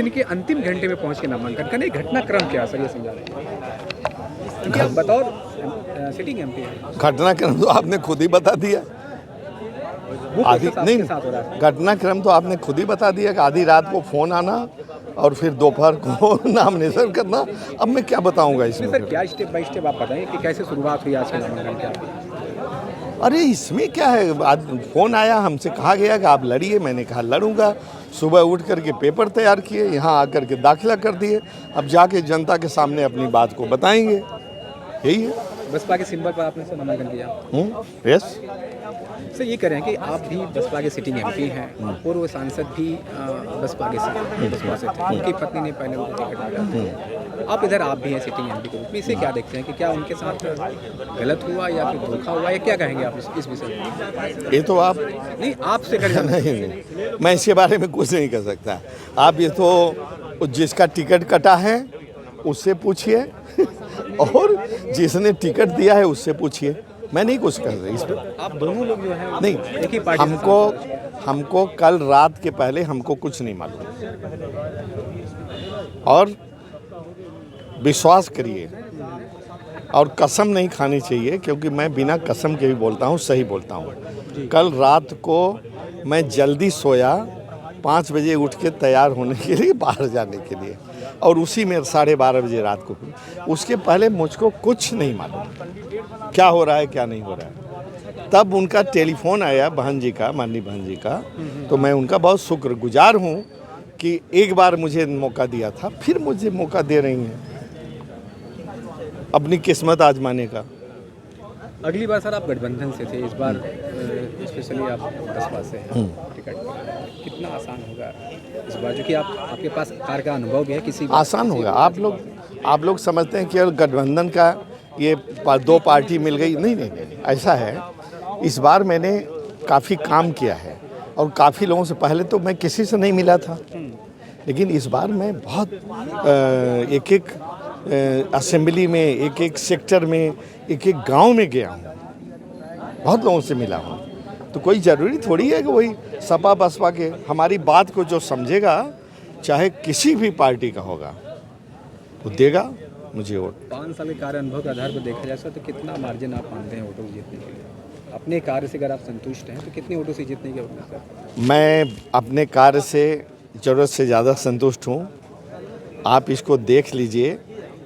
दिन के अंतिम घंटे में पहुंच के नामांकन करने, घटनाक्रम क्या सर ये समझा रहे हैं? क्योंकि आप बतौर सिटिंग एमपी हैं। घटनाक्रम तो आपने खुद ही बता दिया। वो आधी प्रोसेस नहीं, आपके साथ हो रहा है। घटनाक्रम तो आपने खुद ही बता दिया कि आधी रात को फ़ोन आना और फिर दोपहर को नामिनेशन करना। अब मैं क्या बताऊंगा इसमें? सर क्या स्टेप बाय स्टेप आप बताएं कि कैसे शुरुआत हुई आज के नामांकन क्या? अरे इसमें क्या है, आज फ़ोन आया, हमसे कहा गया कि आप लड़िए। मैंने कहा लड़ूंगा। सुबह उठ करके पेपर तैयार किए, यहाँ आकर के दाखिला कर दिए। अब जाके जनता के सामने अपनी बात को बताएंगे, यही है। बसपा के सिंबल पर आपने सर नामांकन किया। यस। सर ये कह रहे हैं कि आप भी बसपा के सिटिंग एमपी हैं, पूर्व सांसद भी बसपा से थे, उनकी पत्नी ने पहले उनको टिकट मिला। आप इधर आप भी हैं सिटिंग एमपी के रूप में, इसे क्या देखते हैं कि क्या उनके साथ गलत हुआ या फिर धोखा हुआ, या क्या कहेंगे आप इस विषय में? ये तो आप नहीं आपसे कर नहीं, मैं इसके बारे में कुछ नहीं कर सकता। आप ये तो जिसका टिकट कटा है उससे पूछिए और जिसने टिकट दिया है उससे पूछिए। मैं नहीं कुछ कर रही इस पर। आप दोनों लोग जो हैं नहीं, एक ही पार्टी हमको कल रात के पहले हमको कुछ नहीं मालूम। और विश्वास करिए और कसम नहीं खानी चाहिए, क्योंकि मैं बिना कसम के भी बोलता हूँ, सही बोलता हूँ। कल रात को मैं जल्दी सोया, 5 बजे उठ के तैयार होने के लिए, बाहर जाने के लिए, और उसी में 12:30 बजे रात को हुई। उसके पहले मुझको कुछ नहीं मालूम क्या हो रहा है क्या नहीं हो रहा है। तब उनका टेलीफोन आया बहन जी का, माननीय बहन जी का, तो मैं उनका बहुत शुक्रगुजार हूँ कि एक बार मुझे मौका दिया था, फिर मुझे मौका दे रही हैं अपनी किस्मत आजमाने का। अगली बार सर आप गठबंधन से थे, इस बार स्पेशली आप बसपा से हैं टिकट पर। कितना आसान होगा इस बार, जो कि आपके पास कार का अनुभव भी है? किसी आसान होगा। आप लोग समझते हैं कि गठबंधन का ये 2 पार्टी मिल गई, नहीं, ऐसा है। इस बार मैंने काफ़ी काम किया है और काफ़ी लोगों से, पहले तो मैं किसी से नहीं मिला था, लेकिन इस बार मैं बहुत एक असेंबली में, एक सेक्टर में, एक गांव में गया हूँ, बहुत लोगों से मिला हूँ। तो कोई ज़रूरी थोड़ी है कि वही सपा बसपा के, हमारी बात को जो समझेगा, चाहे किसी भी पार्टी का होगा, वो देगा मुझे वोट। 5 साल के कार्य अनुभव के आधार पर देखा जाए तो कितना मार्जिन आप मानते हैं वोटों को जीतने के लिए? अपने कार्य से अगर आप संतुष्ट हैं तो कितने वोटों से जीतने के वोट सर? मैं अपने कार्य से ज़रूरत से ज़्यादा संतुष्ट हूँ। आप इसको देख लीजिए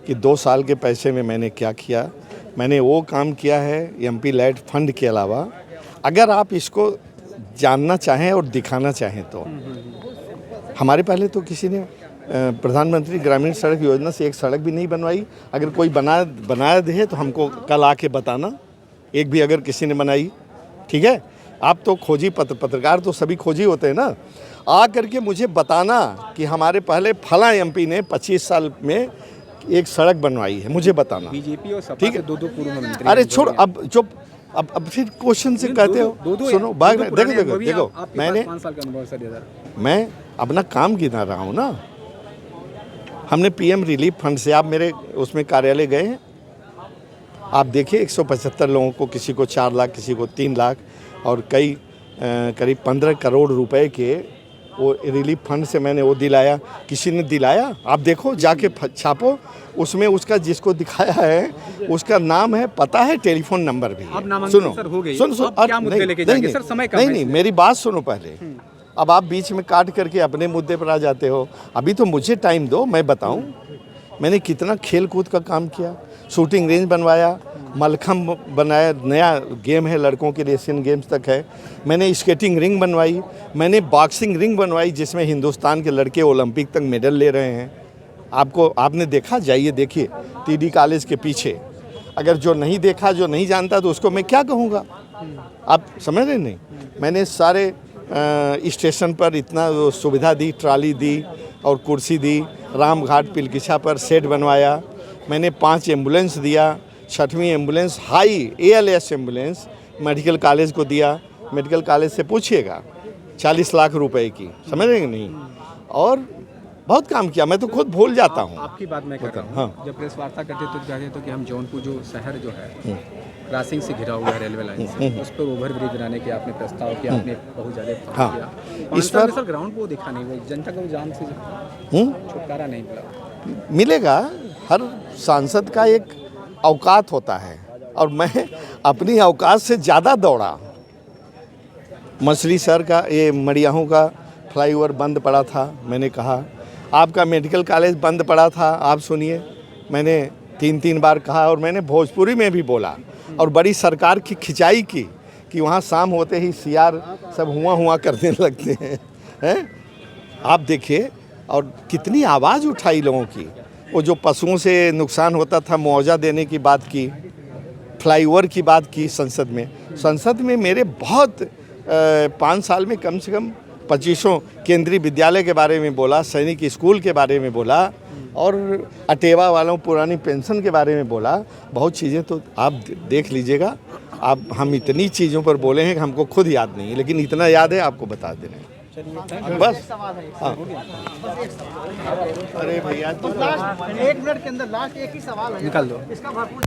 कि 2 साल के पैसे में मैंने क्या किया। मैंने वो काम किया है एमपी लैड फंड के अलावा। अगर आप इसको जानना चाहें और दिखाना चाहें तो हमारे पहले तो किसी ने प्रधानमंत्री ग्रामीण सड़क योजना से एक सड़क भी नहीं बनवाई। अगर कोई बनाया दे तो हमको कल आके बताना, एक भी अगर किसी ने बनाई, ठीक है? आप तो खोजी पत्रकार तो सभी खोजी होते हैं ना। आ करके मुझे बताना कि हमारे पहले फला एमपी ने 25 साल में एक सड़क बनवाई है, मुझे बताना। बीजेपी और सपा के दो पूर्व मंत्री। अरे छोड़, अब फिर क्वेश्चन से कहते हो। सुनो, देखो मैं अपना काम गिना रहा हूँ ना। हमने पीएम रिलीफ फंड से, आप मेरे उसमें कार्यालय गए हैं, आप देखिए 175 लोगों को, किसी को 4 लाख, किसी को 3 लाख और करीब 15 करोड़ रुपए के वो रिलीफ फंड से मैंने वो दिलाया। किसी ने दिलाया, आप देखो जाके छापो, उसमें उसका जिसको दिखाया है उसका नाम है, पता है, टेलीफोन नंबर भी है। सुनो, नहीं, मेरी बात सुनो पहले। अब आप बीच में काट करके अपने मुद्दे पर आ जाते हो। अभी तो मुझे टाइम दो, मैं बताऊं मैंने कितना खेल कूद का काम किया। शूटिंग रेंज बनवाया, मलखम बनाया, नया गेम है लड़कों के लिए, एशियन गेम्स तक है। मैंने स्केटिंग रिंग बनवाई, मैंने बॉक्सिंग रिंग बनवाई जिसमें हिंदुस्तान के लड़के ओलंपिक तक मेडल ले रहे हैं। आपने देखा? जाइए देखिए टीडी कॉलेज के पीछे। अगर जो नहीं देखा, जो नहीं जानता, तो उसको मैं क्या कहूँगा? आप समझ रहे नहीं? मैंने सारे स्टेशन पर इतना सुविधा दी, ट्राली दी और कुर्सी दी। रामघाट पिलकिछा पर सेट बनवाया। मैंने 5 एम्बुलेंस दिया। 6वीं ambulance, high ALS ambulance medical college को दिया। मेडिकल कॉलेज से पूछिएगा, 40 लाख रुपए की, समझ रहे नहीं? और बहुत काम किया, मैं तो खुद भूल जाता हूँ। आपकी बात मैं कर रहा हूँ। हाँ। जब प्रेस वार्ता करते तो कहते तो कि हम जौनपुर जो शहर जो है क्रॉसिंग से घिरा हुआ है रेलवे लाइन से, उस पर ओवर ब्रिज बनाने के आपने प्रस्ताव किया, आपने बहुत ज़्यादा काम हाँ। किया। इस पर सर ग्राउंड को दिखा नहीं, वो जनता को जान से छुटकारा नहीं मिला। मिलेगा। हर सांसद का एक औकात होता है और मैं अपनी औकात से ज़्यादा दौड़ा। मछली शहर का ये मड़ियाहू का फ्लाईओवर बंद पड़ा था, मैंने कहा। आपका मेडिकल कॉलेज बंद पड़ा था, आप सुनिए, मैंने 3 बार कहा और मैंने भोजपुरी में भी बोला और बड़ी सरकार की खिंचाई की कि वहाँ शाम होते ही सीआर सब हुआ करने लगते हैं। आप देखिए, और कितनी आवाज़ उठाई लोगों की। वो जो पशुओं से नुकसान होता था, मुआवजा देने की बात की, फ्लाईओवर की बात की संसद में। संसद में मेरे बहुत 5 साल में कम से कम 25 केंद्रीय विद्यालय के बारे में बोला, सैनिक स्कूल के बारे में बोला और अटेवा वालों पुरानी पेंशन के बारे में बोला। बहुत चीज़ें तो आप देख लीजिएगा। आप हम इतनी चीज़ों पर बोले हैं कि हमको खुद याद नहीं है, लेकिन इतना याद है आपको बता दे रहे हैं। बस हाँ। अरे भैया तो 1 मिनट के अंदर लास्ट एक ही सवाल है, निकाल दो। इसका भरपूर